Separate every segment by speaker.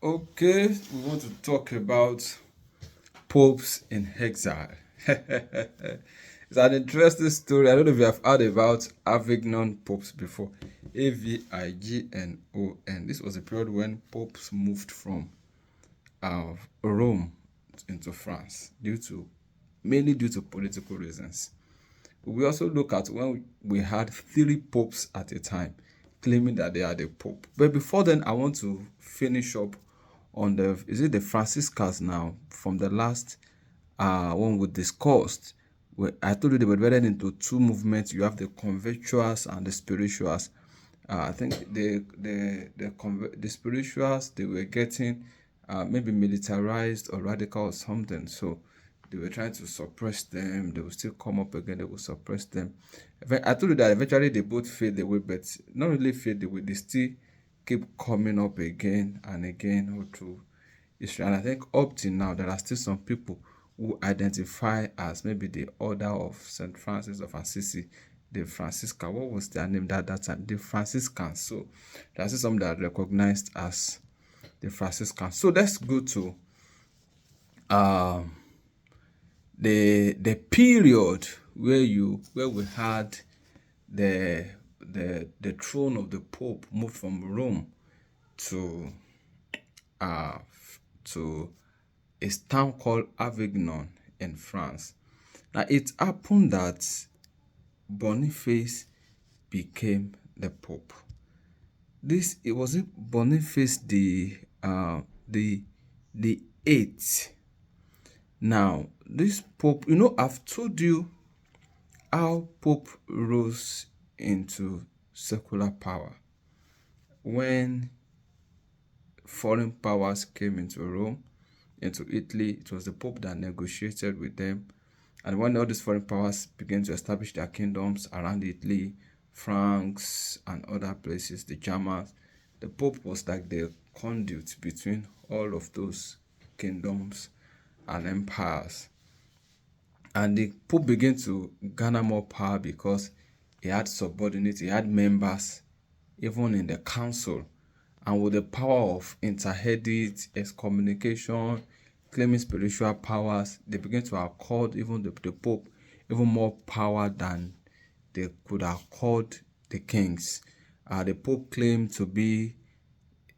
Speaker 1: Okay, we want to talk about popes in exile. It's an interesting story. I don't know if you have heard about Avignon popes before. Avignon. This was a period when popes moved from Rome into France mainly due to political reasons. We also look at when we had three popes at a time claiming that they are the pope. But before then, I want to finish up on the Franciscans now from the last one we discussed. Where I told you they were divided into two movements. You have the conventuals and the spirituals. I think the spirituals, they were getting maybe militarized or radical or something. So they were trying to suppress them. They will still come up again. They will suppress them. I told you that eventually they both fade away, but not really fade away. They still keep coming up again and again all through history. And I think up till now, there are still some people who identify as maybe the order of St. Francis of Assisi, the Franciscan. What was their name that time? The Franciscans. So there are still some that are recognized as the Franciscans. So let's go to um the period where we had the throne of the Pope moved from Rome to uh to a town called Avignon in France. Now it happened that Boniface became the Pope. This it was it Boniface the the eighth. Now this Pope, I've told you how Pope rose into secular power when foreign powers came into Rome, into Italy. It was the Pope that negotiated with them. And when all these foreign powers began to establish their kingdoms around Italy, Franks, and other places, the Germans, the Pope was like the conduit between all of those kingdoms and empires. And the Pope began to garner more power because he had subordinates, he had members, even in the council. And with the power of interedict, excommunication, claiming spiritual powers, they began to accord even the Pope even more power than they could accord the kings. The Pope claimed to be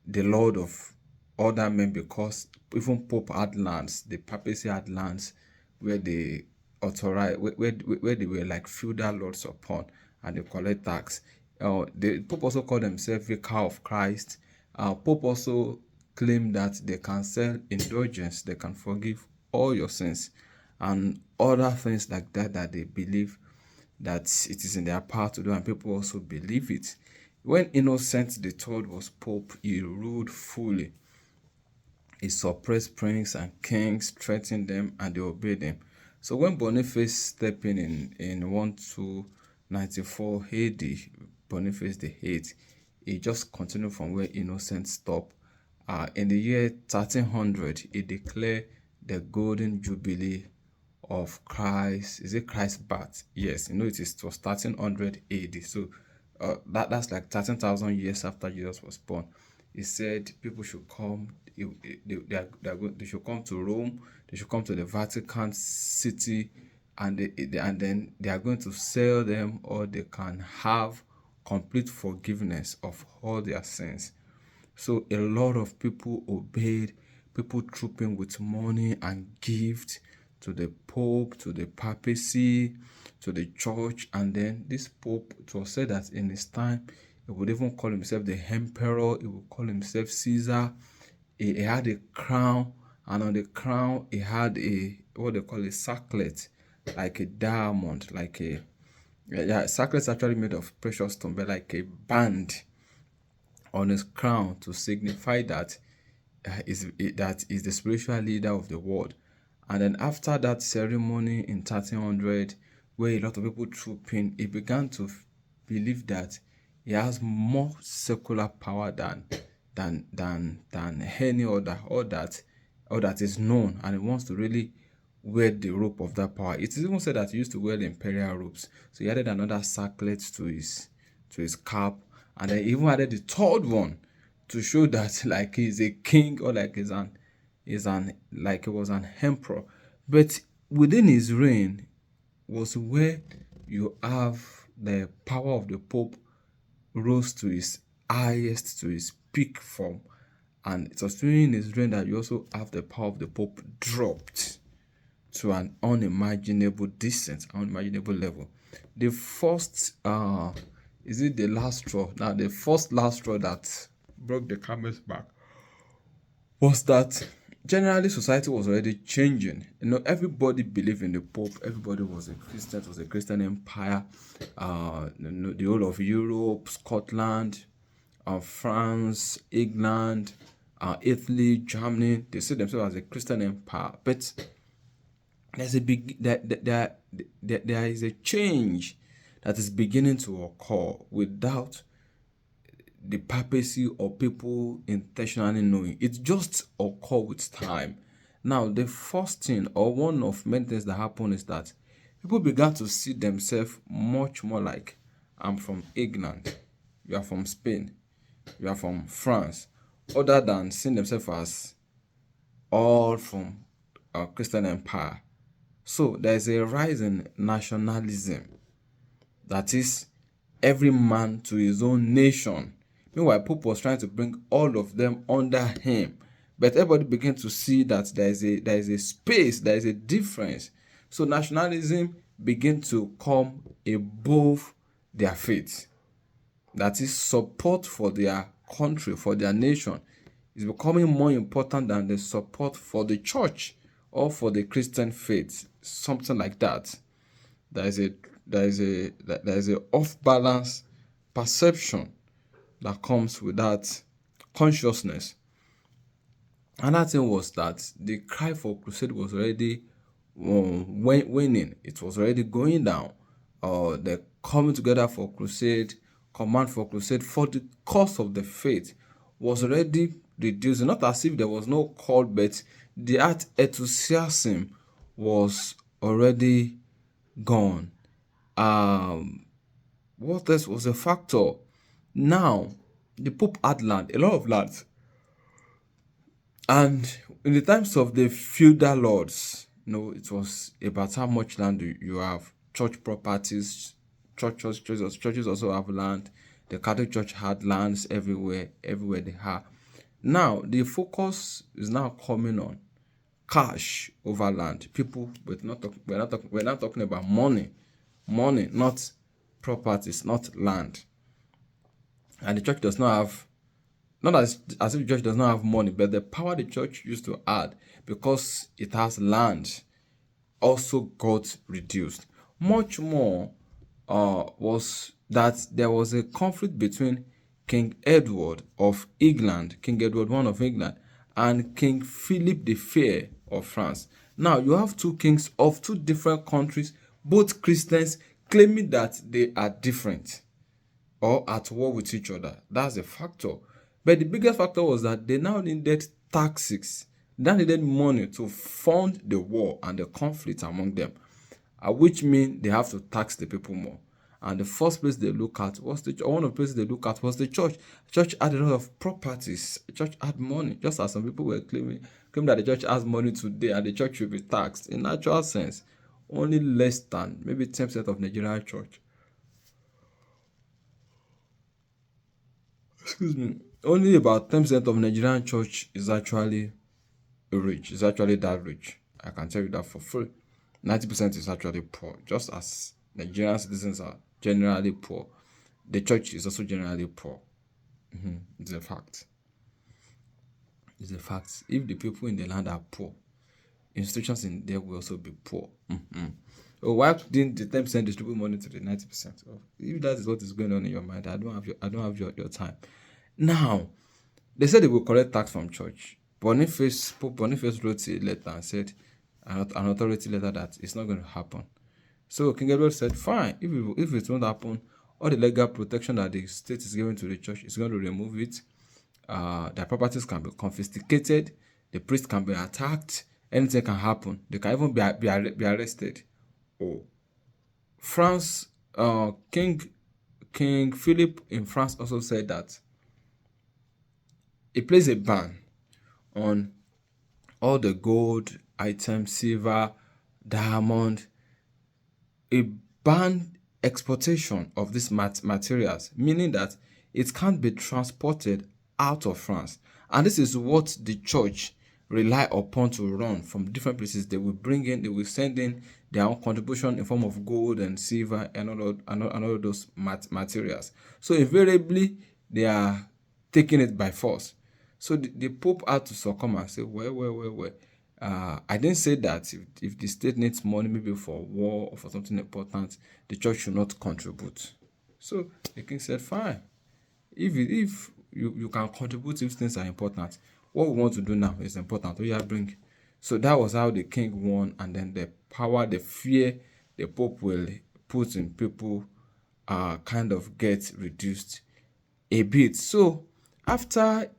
Speaker 1: the Lord of other men because even Pope had lands, the papacy had lands where they authorized, where they were like feudal lords upon, and they collect tax. The Pope also called himself Vicar of Christ. Pope also claimed that they can sell indulgence, they can forgive all your sins, and other things like that that they believe that it is in their power to do, and people also believe it. When Innocent the Third was Pope, he ruled fully. He suppressed princes and kings, threatened them, and they obeyed him. So when Boniface stepped in 1294 AD, Boniface the Eighth, he just continued from where Innocent stopped. In the year 1300, he declared the Golden Jubilee of Christ. Is it Christ's birth? Yes, it was 1300 AD. So that's like 13,000 years after Jesus was born. He said people should come. They should come to Rome. They should come to the Vatican City, and and then they are going to sell them, or they can have complete forgiveness of all their sins. So a lot of people obeyed, people trooping with money and gifts to the Pope, to the papacy, to the church. And then this Pope, it was said that in his time, he would even call himself the emperor, he would call himself Caesar. He had a crown, and on the crown, he had what they call a circlet, like a diamond, like a, yeah, circlet's actually made of precious stone, but like a band on his crown to signify that that is the spiritual leader of the world. And then after that ceremony in 1300, where a lot of people trooped in, he began to believe that he has more secular power than any other, or that is known, and he wants to really wear the rope of that power. It is even said that he used to wear the imperial robes. So he added another circlet to his cap, and then he even added the third one to show that like he's a king or like he's an like he was an emperor. But within his reign was where you have the power of the Pope rose to its highest, to its peak form. And it was during his reign that you also have the power of the Pope dropped to an unimaginable distance, unimaginable level. The first, is it the last straw? Now, the first last straw that broke the camel's back was that generally society was already changing. Everybody believed in the Pope. Everybody was a Christian. It was a Christian empire. The whole of Europe, Scotland, France, England, Italy, Germany, they see themselves as a Christian empire. But there's a big there is a change that is beginning to occur without the papacy or people intentionally knowing. It just occur with time. Now, the first thing or one of many things that happen is that people began to see themselves much more like, I'm from England, you are from Spain, you are from France, other than seeing themselves as all from a Christian empire. So there's a rise in nationalism, that is, every man to his own nation. Meanwhile, Pope was trying to bring all of them under him. But everybody began to see that there is a space, there is a difference. So nationalism began to come above their faith. That is, support for their country, for their nation, is becoming more important than the support for the church or for the Christian faith. Something like that. There is a off balance perception that comes with that consciousness. Another thing was that the cry for crusade was already winning. It was already going down. The coming together for crusade, command for crusade for the cause of the faith was already reducing. Not as if there was no call, but the enthusiasm was already gone. What else was a factor? Now, the Pope had land, a lot of land. And in the times of the feudal lords, it was about how much land you have. Church properties, churches also have land. The Catholic Church had lands everywhere they have. Now, the focus is now coming on cash over land. People, we're not talking about money, not properties, not land. And the church does not have, not as if the church does not have money, but the power the church used to add because it has land also got reduced. Much more was that there was a conflict between King Edward of England, King Edward I of England, and King Philip the Fair of France. Now, you have two kings of two different countries, both Christians, claiming that they are different or at war with each other. That's a factor. But the biggest factor was that they now needed taxes. They needed money to fund the war and the conflict among them, which means they have to tax the people more. And the first place they look at was one of the places they look at was the church. The church had a lot of properties. The church had money, just as some people were claiming that the church has money today and the church should be taxed. In natural sense, only less than maybe 10% of Nigerian church. Excuse me. Only about 10% of Nigerian church is actually rich. Is actually that rich. I can tell you that for free. 90% is actually poor. Just as Nigerian citizens are generally poor, the church is also generally poor. It's a fact. It's a fact. If the people in the land are poor, institutions in there will also be poor. Why didn't the 10% distribute money to the 90%? If that is what is going on in your mind, I don't have your time. Now, they said they will collect tax from church. Pope Boniface wrote a letter and said, an authority letter, that it's not going to happen. So King Edward said, fine, if it won't happen, all the legal protection that the state is giving to the church is going to remove it. Their properties can be confiscated, the priest can be attacked, anything can happen. They can even be arrested. France, King Philip in France also said that It placed a ban on all the gold items, silver, diamond. It banned exportation of these materials, meaning that it can't be transported out of France. And this is what the church rely upon to run from different places. They will send in their own contribution in form of gold and silver and all those materials. So invariably, they are taking it by force. So the Pope had to succumb and say, well. I didn't say that if the state needs money, maybe for war or for something important, the church should not contribute. So the king said, fine. If you can contribute if things are important, what we want to do now is important. Oh yeah, bring. So that was how the king won, and then the power, the fear the Pope will put in people kind of get reduced a bit. So after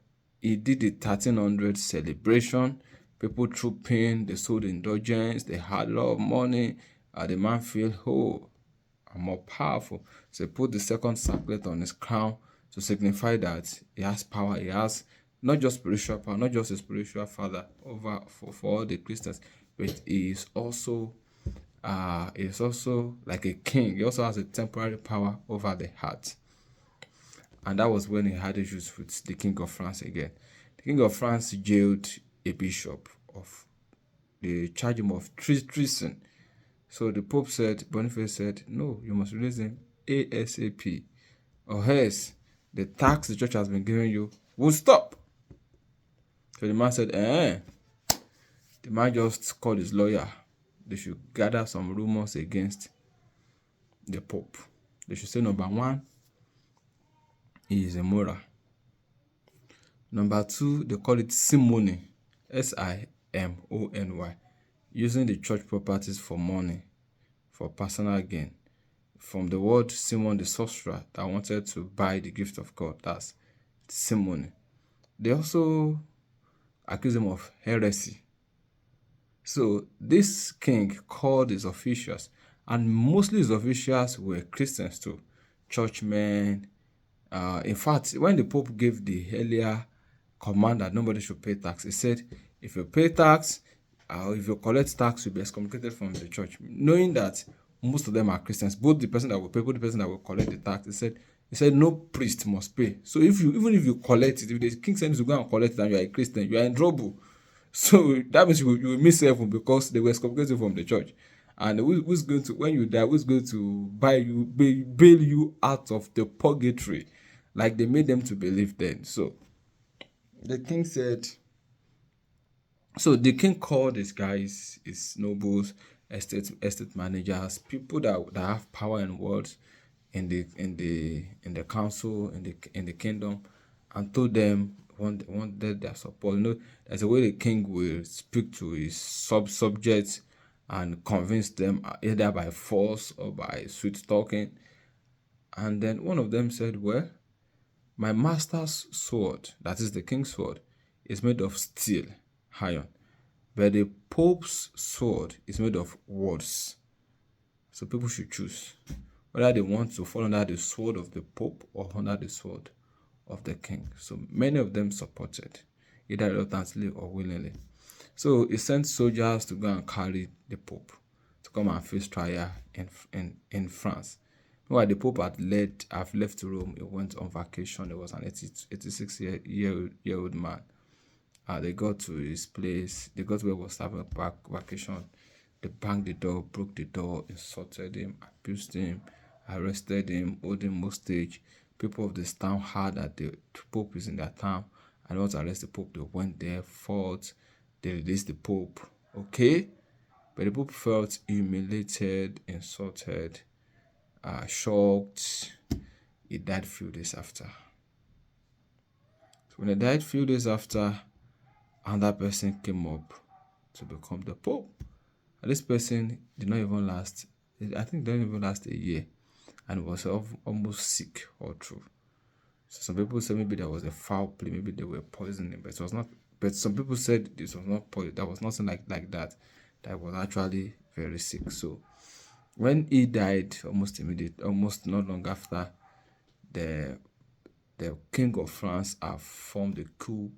Speaker 1: he did the 1300 celebration, people threw pain, they sold indulgence, they had a lot of money. The man feel, oh, I'm more powerful. So he put the second circlet on his crown to signify that he has power. He has not just spiritual power, not just a spiritual father over for all the Christians, but he is also like a king. He also has a temporary power over the heart. And that was when he had issues with the King of France again. The King of France jailed a bishop they charged him of treason. So the Pope said, Boniface said, no, you must release him ASAP, or else the tax the church has been giving you will stop. So the man said, The man just called his lawyer. They should gather some rumors against the Pope. They should say, number one, he is immoral. Number two, they call it simony, SIMONY, using the church properties for money, for personal gain. From the word Simon the sorcerer that wanted to buy the gift of God, that's simony. They also accuse him of heresy. So this king called his officials, and mostly his officials were Christians too, churchmen. In fact, when the Pope gave the earlier command that nobody should pay tax, he said, if you pay tax, or if you collect tax, you'll be excommunicated from the church. Knowing that most of them are Christians, both the person that will pay, both the person that will collect the tax, he said no priest must pay. So even if you collect it, if the king sends you to go and collect it and you are a Christian, you are in trouble. So that means you will miss heaven because they were excommunicated from the church. And who's going to, when you die, who's going to bail you out of the purgatory, like they made them to believe then? So the king said, so the king called his guys, his nobles, estate managers, people that have power and words in the council, in the kingdom, and told them wanted their support. There's a way the king will speak to his subjects and convince them either by force or by sweet talking. And then one of them said, well, my master's sword, that is the king's sword, is made of steel, iron. But the Pope's sword is made of words. So people should choose whether they want to fall under the sword of the Pope or under the sword of the king. So many of them supported, either reluctantly or willingly. So he sent soldiers to go and carry the Pope to come and face trial in France. Meanwhile, the Pope have left Rome. He went on vacation. He was an 86-year-old man. They got to his place. They got where he was having a vacation. They banged the door, broke the door, insulted him, abused him, arrested him, held him hostage. People of this town heard that the Pope is in their town and want to arrest the Pope. They went there, fought, they released the Pope. Okay? But the Pope felt humiliated, insulted, shocked. He died a few days after. So when he died a few days after, another person came up to become the Pope. And this person did not even last, I think didn't even last a year, and was almost sick all through. So some people said maybe there was a foul play, maybe they were poisoning, but it was not. But some people said this was not poison. There was nothing like that. That was actually very sick. So when he died, almost not long after, the the king of France have formed a coup.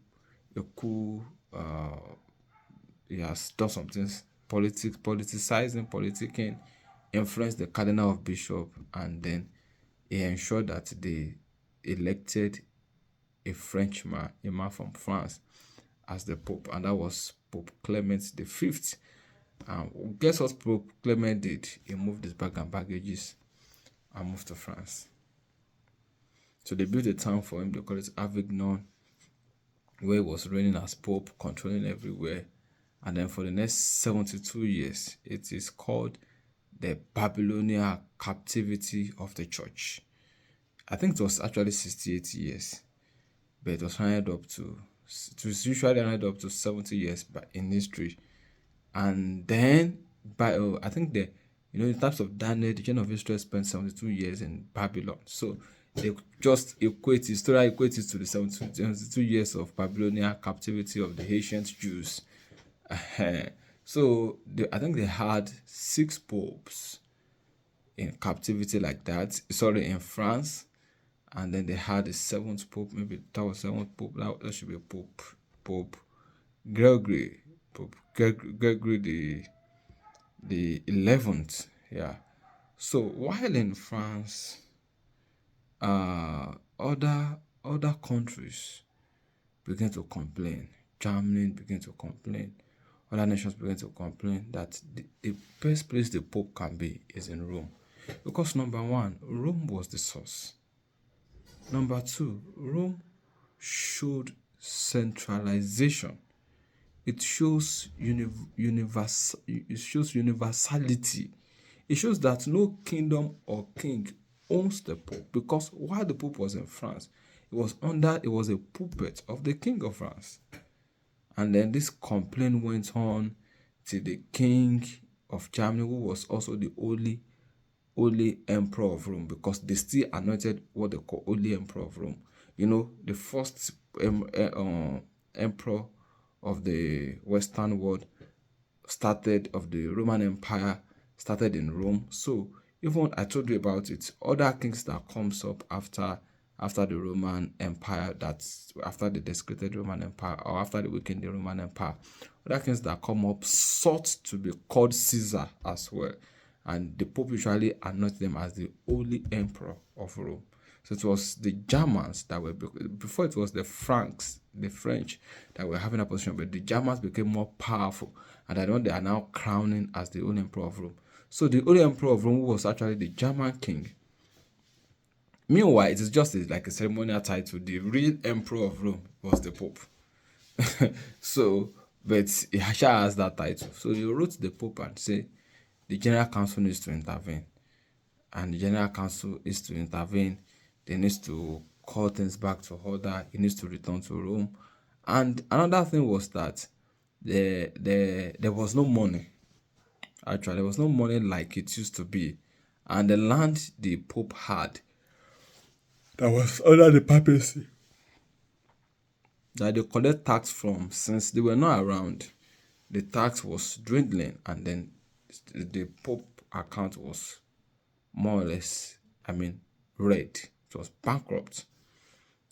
Speaker 1: He has done some things, politicizing, politicking, influenced the cardinal of bishop, and then he ensured that they elected a Frenchman, a man from France, as the Pope, and that was Pope Clement the Fifth. Guess what Pope Clement did? He moved his bag and baggages and moved to France. So they built a town for him. They call it Avignon, where he was reigning as Pope, controlling everywhere. And then for the next 72 years, it is called the Babylonian captivity of the church. I think it was actually 68 years, but it was rounded up to, it was usually rounded up to 70 years in history. And then, I think in terms of Daniel, the children of Israel spent 72 years in Babylon. So they just equate it to the 72 years of Babylonian captivity of the ancient Jews. So I think they had 6 popes in captivity like that. Sorry, in France. And then they had the 7th pope. Maybe that was 7th pope. That should be Pope Gregory. Pope Gregory the 11th. Yeah. So while in France, other countries began to complain. Germany began to complain. Other nations began to complain that the best place the Pope can be is in Rome. Because number one, Rome was the source. Number two, Rome showed centralization. It shows universality. It shows that no kingdom or king owns the Pope, because while the Pope was in France, it was a puppet of the King of France. And then this complaint went on to the King of Germany, who was also the only emperor of Rome, because they still anointed what they call only emperor of Rome. The first emperor of the Western world of the Roman Empire started in Rome. So even I told you about it, other kings that comes up after the Roman Empire, that's after the desecrated Roman Empire, or after the weakened the Roman Empire, other kings that come up sought to be called Caesar as well. And the Pope usually anointed them as the only emperor of Rome. So it was the Germans that were, before it was the Franks, the French, that were having a position, but the Germans became more powerful, and I know they are now crowning as the only emperor of Rome. So the only emperor of Rome was actually the German king. Meanwhile, it is just like a ceremonial title. The real emperor of Rome was the Pope. So, but he has that title. So he wrote to the Pope and say, the General Council needs to intervene. And the General Council is to intervene. They need to call things back to order. He needs to return to Rome. And another thing was that there was no money. Actually, there was no money like it used to be. And the land the Pope had, that was under the papacy, that they collect tax from, since they were not around, the tax was dwindling, and then the Pope account was more or less, red. It was bankrupt.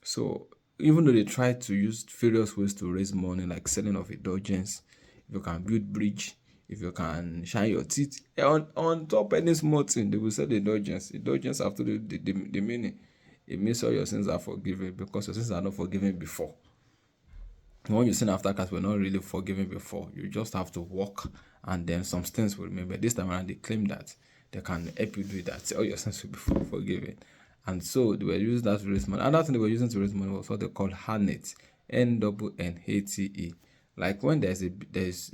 Speaker 1: So even though they tried to use various ways to raise money, like selling of indulgence, if you can build bridge, if you can shine your teeth on top any small thing, they will sell the indulgence. Indulgence, after the meaning, it means all your sins are forgiven, because your sins are not forgiven before. When you sin after Christ, we're not really forgiven before. You just have to walk, and then some things will remain. But this time around, they claim that they can help you do that. All your sins will be forgiven. And so they were using that to raise money. Another thing they were using to raise money was what they call Hanet, Nnate. Like when there's a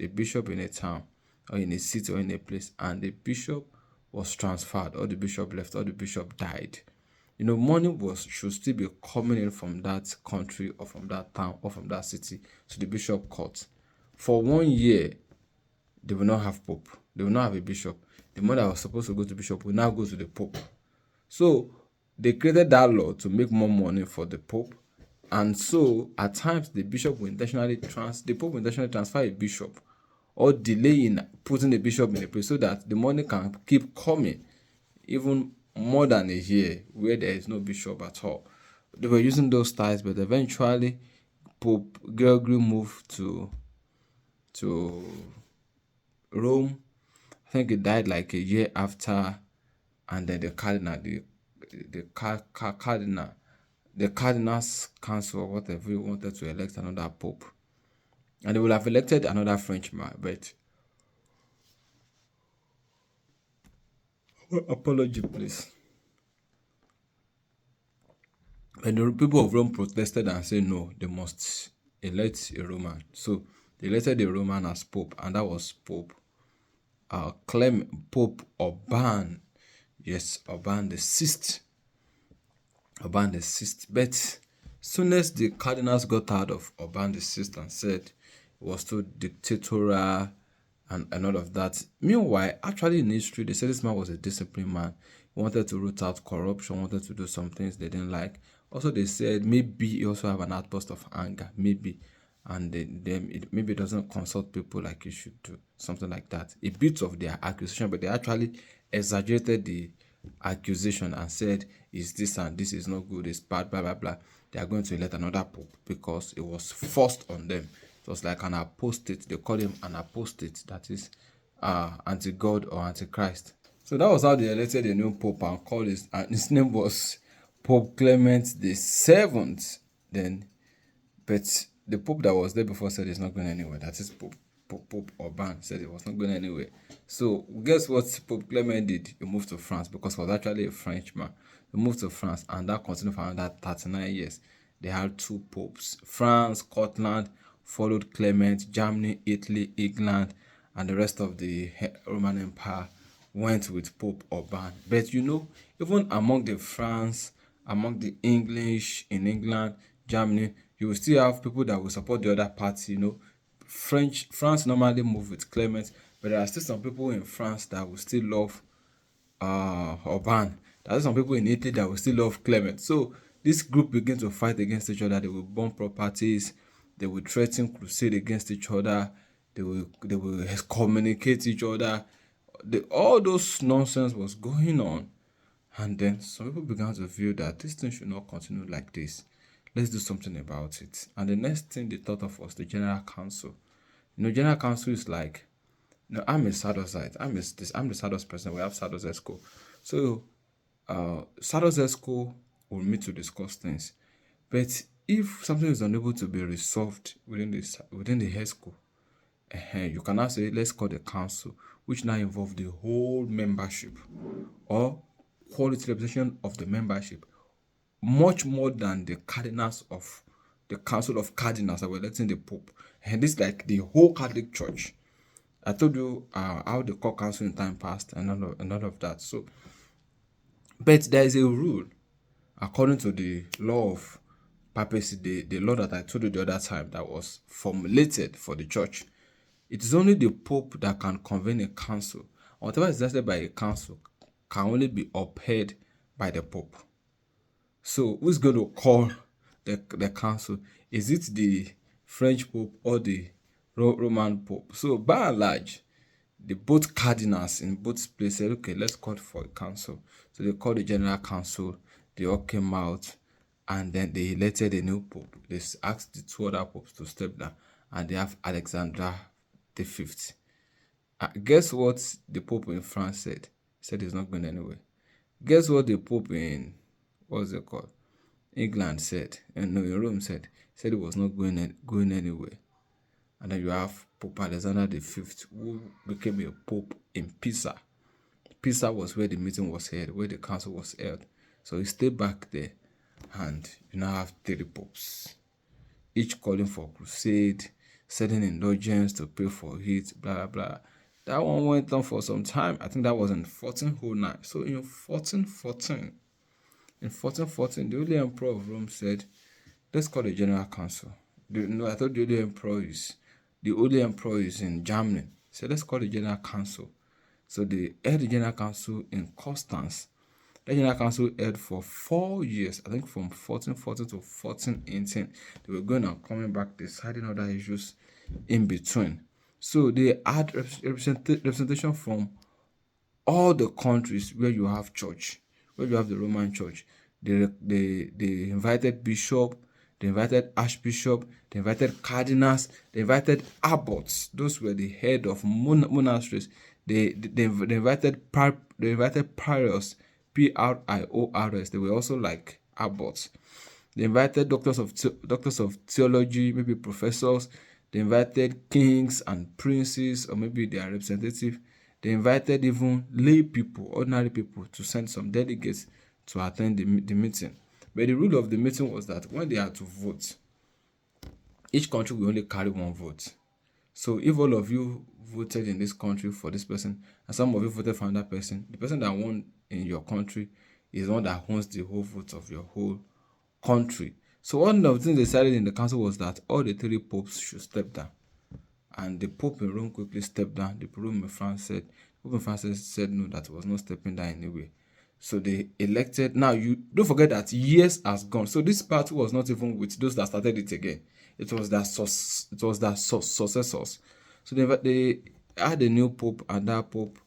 Speaker 1: bishop in a town, or in a city, or in a place, and the bishop was transferred, or the bishop left, or the bishop died, money should still be coming in from that country, or from that town, or from that city to the bishop court. For 1 year, they will not have pope. They will not have a bishop. The money that was supposed to go to bishop will now go to the pope. So they created that law to make more money for the pope. And so at times the pope will intentionally transfer a bishop, or delay in putting a bishop in a place, so that the money can keep coming even more than a year where there is no bishop at all. they were using those styles, but eventually Pope Gregory moved to Rome. I think he died like a year after, and then the cardinals council or whatever wanted to elect another pope, and they would have elected another Frenchman, but apology please. And the people of Rome protested and said no, they must elect a Roman. So they elected a Roman as pope, and that was Pope Urban. Yes, Urban the sixth. Urban the sixth. But soon as the cardinals got tired of Urban the sixth and said it was too dictatorial and all of that. Meanwhile, actually in history, they said this man was a disciplined man. He wanted to root out corruption, wanted to do some things they didn't like. Also, they said maybe he also have an outburst of anger, maybe, and then maybe it doesn't consult people like it should do, something like that. A bit of their accusation, but they actually exaggerated the accusation and said, is this and this is not good, it's bad, blah, blah, blah. They are going to elect another pope because it was forced on them. It was like an apostate. They call him an apostate, that is anti-God or anti-Christ. So that was how they elected a new pope and called his name was Pope Clement the Seventh. Then, but the pope that was there before said it's not going anywhere. That is Pope Urban said it was not going anywhere. So guess what Pope Clement did? He moved to France because he was actually a Frenchman. He moved to France, and that continued for another 39 years. They had two popes. France, Scotland followed Clement, Germany, Italy, England, and the rest of the Roman Empire went with Pope Urban. But even among the France, among the English in England, Germany, you will still have people that will support the other party. France normally move with Clement, but there are still some people in France that will still love Urban. There are some people in Italy that will still love Clement. So this group begin to fight against each other. They will burn properties. They will threaten crusade against each other. They will excommunicate each other. All those nonsense was going on. And then some people began to feel that this thing should not continue like this. Let's do something about it. And the next thing they thought of was the General Council. General Council is like, I'm a Sadducite. I'm the Sadducite president. We have Sadducite Esco. So, Sadducite Esco will meet to discuss things. But if something is unable to be resolved within the Esco, you can now say, let's call the council, which now involve the whole membership or quality representation of the membership, much more than the cardinals of the Council of Cardinals that were electing the Pope. And this is like the whole Catholic Church. I told you how they call council in time past and all of that. So, but there is a rule according to the law of papacy, the law that I told you the other time that was formulated for the church. It is only the Pope that can convene a council. Whatever is decided by a council can only be upheld by the Pope. So who's going to call the council? Is it the French Pope or the Roman Pope? So by and large, the both cardinals in both places said, okay, let's call for a council. So they called the General Council. They all came out, and then they elected a new Pope. They asked the two other popes to step down, and they have Alexander the Fifth. Guess what the Pope in France said? He said he's not going anywhere. Guess what the Pope in England said? And no, in Rome said. He said he was not going anywhere. And then you have Pope Alexander the Fifth, who became a pope in Pisa. Pisa was where the meeting was held, where the council was held. So he stayed back there, and you now have 3 popes, each calling for crusade, sending indulgence to pay for it, blah, blah, blah. That one went on for some time. I think that was in 1409. So in 1414, the Holy Emperor of Rome said, let's call the General Council. I thought the Holy Emperor is in Germany. So let's call the General Council. So they held the General Council in Constance. The General Council held for 4 years, I think from 1414 to 1418. They were going and coming back, deciding other issues in between. So they had representation from all the countries where you have church, where you have the Roman Church. They invited bishop, they invited archbishop, they invited cardinals, they invited abbots. Those were the head of monasteries. They invited priors, priors. They were also like abbots. They invited doctors of theology, maybe professors. They invited kings and princes, or maybe their representative. They invited even lay people, ordinary people, to send some delegates to attend the meeting. But the rule of the meeting was that when they had to vote, each country will only carry one vote. So if all of you voted in this country for this person, and some of you voted for another person, the person that won in your country is the one that owns the whole vote of your whole country. So one of the things they decided in the council was that all the three popes should step down. And the Pope in Rome quickly stepped down. The Pope in France said no, that was not stepping down anyway. So they elected. Now you don't forget that years has gone. So this party was not even with those that started it again. It was their successors. So they had a new pope, and that pope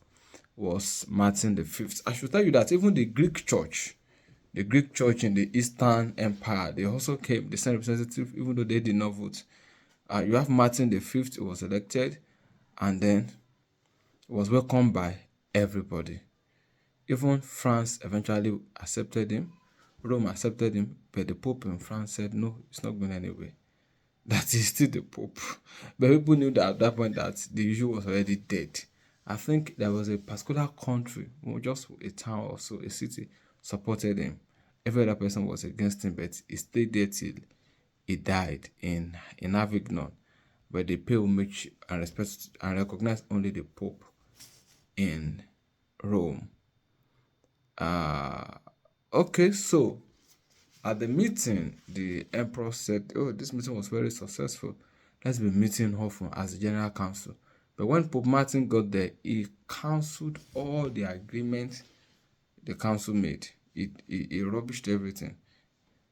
Speaker 1: was Martin V. I should tell you that even the Greek church in the Eastern Empire, they also came, they sent representative, even though they did not vote. You have Martin V, who was elected, and then was welcomed by everybody. Even France eventually accepted him. Rome accepted him, but the Pope in France said, no, it's not going anywhere. That is still the Pope. But people knew that at that point that the issue was already dead. I think there was a particular country, just a town or so, a city, supported him. Every other person was against him, but he stayed there till he died in Avignon. But they pay homage and respect and recognize only the Pope in Rome. Okay, so at the meeting, the emperor said, oh, this meeting was very successful. Let's be meeting often as the general council. But when Pope Martin got there, he cancelled all the agreements the council made. He rubbished everything.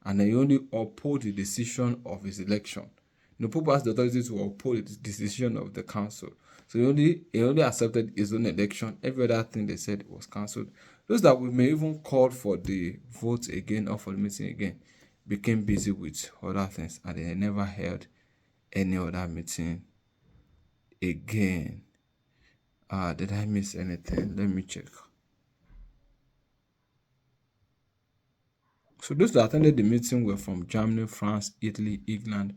Speaker 1: And he only uphold the decision of his election. The Pope has the authority to uphold the decision of the council. So he only accepted his own election. Every other thing they said was cancelled. Those that we may even call for the vote again or for the meeting again became busy with other things, and they never held any other meeting again. Did I miss anything? Let me check. So those that attended the meeting were from Germany, France, Italy, England.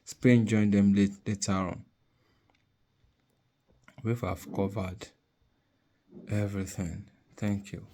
Speaker 1: Spain joined them later on. We've covered everything. Thank you.